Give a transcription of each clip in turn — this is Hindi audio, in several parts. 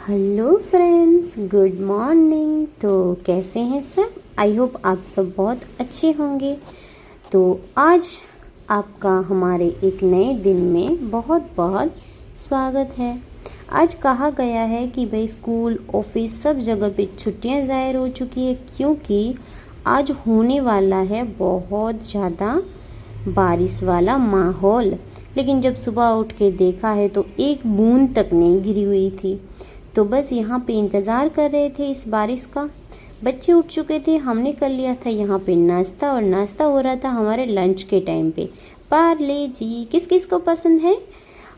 Hello friends, good morning. तो कैसे हैं सब? आई होप आप सब बहुत अच्छे होंगे। तो आज आपका हमारे एक नए दिन में बहुत बहुत स्वागत है। आज कहा गया है कि भाई स्कूल ऑफिस सब जगह पे छुट्टियां ज़ाहिर हो चुकी है, क्योंकि आज होने वाला है बहुत ज़्यादा बारिश वाला माहौल। लेकिन जब सुबह उठ के देखा है तो एक बूंद तक नहीं गिरी हुई थी। तो बस यहाँ पे इंतज़ार कर रहे थे इस बारिश का। बच्चे उठ चुके थे, हमने कर लिया था यहाँ पे नाश्ता, और नाश्ता हो रहा था हमारे लंच के टाइम पे। पार्ले जी किस किस को पसंद है?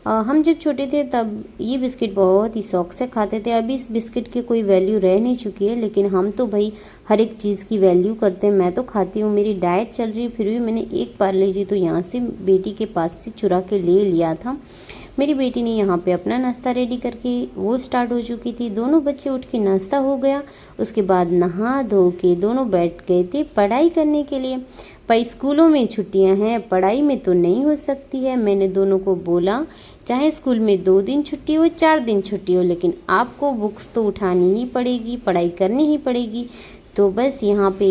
हम जब छोटे थे तब ये बिस्किट बहुत ही शौक से खाते थे। अभी इस बिस्किट की कोई वैल्यू रह नहीं चुकी है, लेकिन हम तो भाई हर एक चीज़ की वैल्यू करते हैं। मैं तो खाती हूँ, मेरी डाइट चल रही है, फिर भी मैंने एक पार्ले जी तो यहाँ से बेटी के पास से चुरा के ले लिया था। मेरी बेटी ने यहाँ पे अपना नाश्ता रेडी करके वो स्टार्ट हो चुकी थी। दोनों बच्चे उठ के नाश्ता हो गया, उसके बाद नहा धो के दोनों बैठ गए थे पढ़ाई करने के लिए। भाई स्कूलों में छुट्टियां हैं, पढ़ाई में तो नहीं हो सकती है। मैंने दोनों को बोला चाहे स्कूल में 2 दिन छुट्टी हो 4 दिन छुट्टी हो, लेकिन आपको बुक्स तो उठानी ही पड़ेगी, पढ़ाई करनी ही पड़ेगी। तो बस यहाँ पे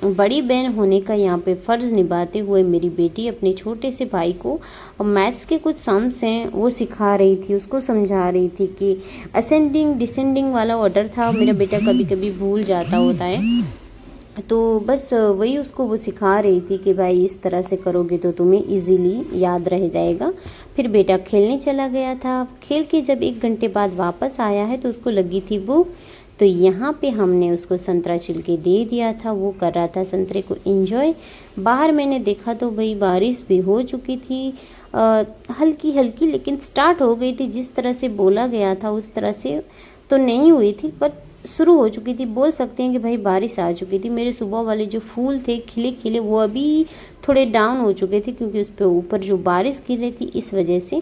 बड़ी बहन होने का यहाँ पे फ़र्ज़ निभाते हुए मेरी बेटी अपने छोटे से भाई को मैथ्स के कुछ सम्स हैं वो सिखा रही थी, उसको समझा रही थी कि असेंडिंग डिसेंडिंग वाला ऑर्डर था। मेरा बेटा कभी कभी भूल जाता होता है, तो बस वही उसको वो सिखा रही थी कि भाई इस तरह से करोगे तो तुम्हें इजीली याद रह जाएगा। फिर बेटा खेलने चला गया था। खेल के जब 1 घंटे बाद वापस आया है तो उसको लगी थी भूख। तो यहाँ पे हमने उसको संतरा छिल के दे दिया था, वो कर रहा था संतरे को एंजॉय। बाहर मैंने देखा तो भाई बारिश भी हो चुकी थी, हल्की हल्की, लेकिन स्टार्ट हो गई थी। जिस तरह से बोला गया था उस तरह से तो नहीं हुई थी, पर शुरू हो चुकी थी। बोल सकते हैं कि भाई बारिश आ चुकी थी। मेरे सुबह वाले जो फूल थे खिले खिले वो अभी थोड़े डाउन हो चुके थे, क्योंकि उस पर ऊपर जो बारिश गिर रही थी इस वजह से।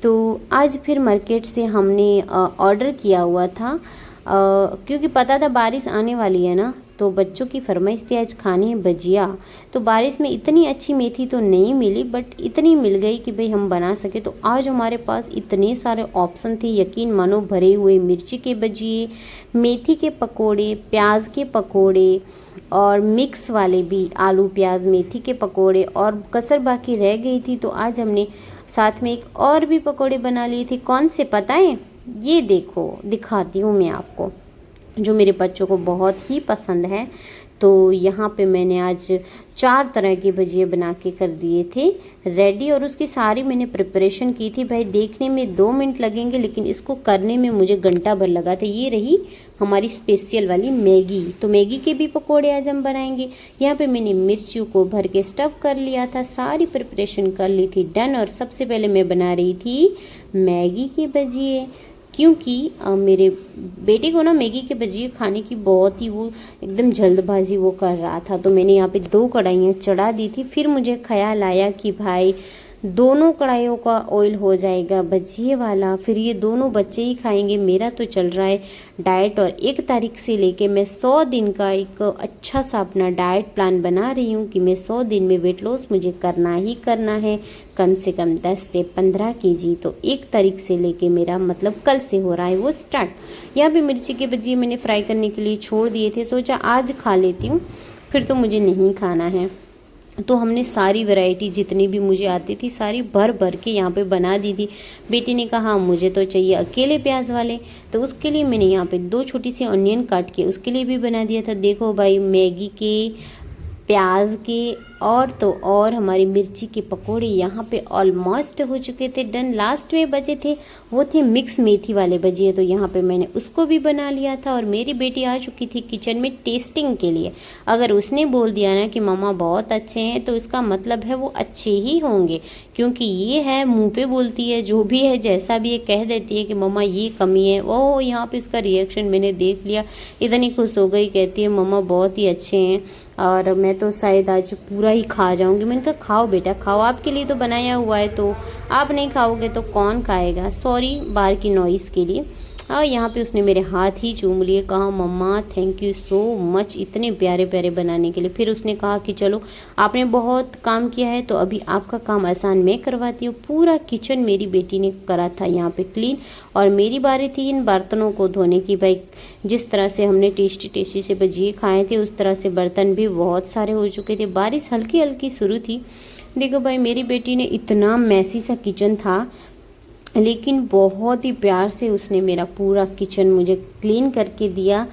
तो आज फिर मार्केट से हमने ऑर्डर किया हुआ था, क्योंकि पता था बारिश आने वाली है ना, तो बच्चों की फरमाइश थी आज खानी है भजिया। तो बारिश में इतनी अच्छी मेथी तो नहीं मिली, बट इतनी मिल गई कि भाई हम बना सके। तो आज हमारे पास इतने सारे ऑप्शन थे, यकीन मानो, भरे हुए मिर्ची के भजिए, मेथी के पकोड़े, प्याज के पकोड़े, और मिक्स वाले भी आलू प्याज मेथी के पकोड़े, और कसर बाकी रह गई थी तो आज हमने साथ में एक और भी पकोड़े बना लिए थे। कौन से पता है? ये देखो, दिखाती हूँ मैं आपको, जो मेरे बच्चों को बहुत ही पसंद है। तो यहाँ पे मैंने आज 4 तरह के भजिए बना के कर दिए थे रेडी, और उसकी सारी मैंने प्रिपरेशन की थी। भाई देखने में 2 मिनट लगेंगे, लेकिन इसको करने में मुझे घंटा भर लगा था। ये रही हमारी स्पेशल वाली मैगी। तो मैगी के भी पकोड़े आज हम बनाएंगे। यहाँ पे मैंने मिर्चियों को भर के स्टफ़ कर लिया था, सारी प्रिपरेशन कर ली थी डन। और सबसे पहले मैं बना रही थी मैगी के भजिए, क्योंकि मेरे बेटे को ना मैगी के भजिए खाने की बहुत ही वो एकदम जल्दबाजी वो कर रहा था। तो मैंने यहाँ पे 2 कढ़ाइयाँ चढ़ा दी थी। फिर मुझे ख्याल आया कि भाई दोनों कढ़ाइयों का ऑयल हो जाएगा भजिए वाला, फिर ये दोनों बच्चे ही खाएंगे। मेरा तो चल रहा है डाइट, और 1 तारीख से लेके मैं 100 दिन का एक अच्छा सा अपना डाइट प्लान बना रही हूँ कि मैं 100 दिन में वेट लॉस मुझे करना ही करना है, कम से कम 10 से 15 केजी। तो 1 तारीख से लेके मेरा मतलब कल से हो रहा है वो स्टार्ट। यहाँ पे मिर्ची के भजिए मैंने फ्राई करने के लिए छोड़ दिए थे, सोचा आज खा लेती हूँ, फिर तो मुझे नहीं खाना है। तो हमने सारी वैरायटी जितनी भी मुझे आती थी सारी भर भर के यहाँ पे बना दी थी। बेटी ने कहा मुझे तो चाहिए अकेले प्याज वाले, तो उसके लिए मैंने यहाँ पे 2 छोटी सी ऑनियन काट के उसके लिए भी बना दिया था। देखो भाई, मैगी के, प्याज के, और हमारी मिर्ची के पकोड़े यहाँ पे ऑलमोस्ट हो चुके थे डन। लास्ट में बचे थे वो थे मिक्स मेथी वाले भजिए, तो यहाँ पे मैंने उसको भी बना लिया था। और मेरी बेटी आ चुकी थी किचन में टेस्टिंग के लिए। अगर उसने बोल दिया ना कि मम्मा बहुत अच्छे हैं, तो इसका मतलब है वो अच्छे ही होंगे, क्योंकि ये है मुंह पे बोलती है, जो भी है जैसा भी है कह देती है कि मम्मा ये कमी है। ओह, यहाँ पे इसका रिएक्शन मैंने देख लिया, इतनी खुश हो गई, कहती है मम्मा बहुत ही अच्छे हैं, और मैं तो शायद आज पूरा ही खा जाऊंगी। मैंने कहा खाओ बेटा खाओ, आपके लिए तो बनाया हुआ है, तो आप नहीं खाओगे तो कौन खाएगा। सॉरी बाहर की नॉइज़ के लिए। और यहाँ पे उसने मेरे हाथ ही चूम लिए, कहा मम्मा थैंक यू सो मच इतने प्यारे प्यारे बनाने के लिए। फिर उसने कहा कि चलो आपने बहुत काम किया है तो अभी आपका काम आसान मैं करवाती हूँ। पूरा किचन मेरी बेटी ने करा था यहाँ पे क्लीन, और मेरी बारी थी इन बर्तनों को धोने की। भाई जिस तरह से हमने टेस्टी टेस्टी से भजिए खाए थे उस तरह से बर्तन भी बहुत सारे हो चुके थे। बारिश हल्की हल्की शुरू थी। देखो भाई मेरी बेटी ने इतना मैसी सा किचन था, लेकिन बहुत ही प्यार से उसने मेरा पूरा किचन मुझे क्लीन करके दिया।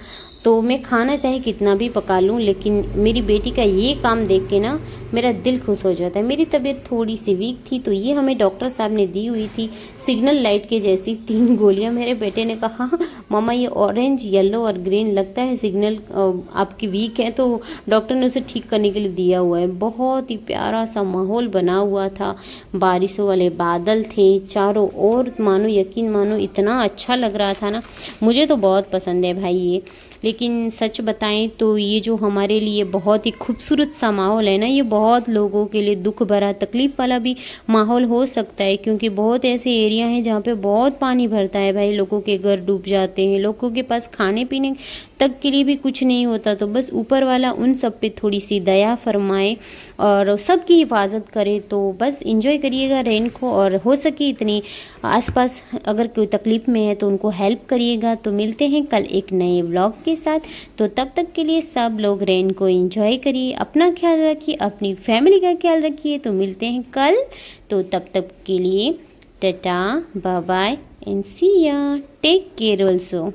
तो मैं खाना चाहे कितना भी पका लूँ, लेकिन मेरी बेटी का ये काम देख के ना मेरा दिल खुश हो जाता है। मेरी तबीयत थोड़ी सी वीक थी, तो ये हमें डॉक्टर साहब ने दी हुई थी सिग्नल लाइट के जैसी 3 गोलियां। मेरे बेटे ने कहा मम्मा ये ऑरेंज येलो और ग्रीन लगता है सिग्नल आपकी वीक है, तो डॉक्टर ने उसे ठीक करने के लिए दिया हुआ है। बहुत ही प्यारा सा माहौल बना हुआ था, बारिशों वाले बादल थे चारों ओर, मानो यकीन मानो इतना अच्छा लग रहा था ना। मुझे तो बहुत पसंद है भाई ये। लेकिन सच बताएं तो ये जो हमारे लिए बहुत ही खूबसूरत सा माहौल है ना, ये बहुत लोगों के लिए दुख भरा तकलीफ वाला भी माहौल हो सकता है, क्योंकि बहुत ऐसे एरिया हैं जहाँ पे बहुत पानी भरता है भाई, लोगों के घर डूब जाते हैं, लोगों के पास खाने पीने तक के लिए भी कुछ नहीं होता। तो बस ऊपर वाला उन सब पे थोड़ी सी दया फरमाए और सबकी हिफाजत करे। तो बस इंजॉय करिएगा रेन को, और हो सके इतनी आसपास अगर कोई तकलीफ़ में है तो उनको हेल्प करिएगा। तो मिलते हैं कल एक नए व्लॉग के साथ। तो तब तक के लिए सब लोग रेन को एंजॉय करिए, अपना ख्याल रखिए, अपनी फैमिली का ख्याल रखिए। तो मिलते हैं कल। तो तब तक के लिए टाटा बाय बाय एंड सी या, टेक केयर ऑल्सो।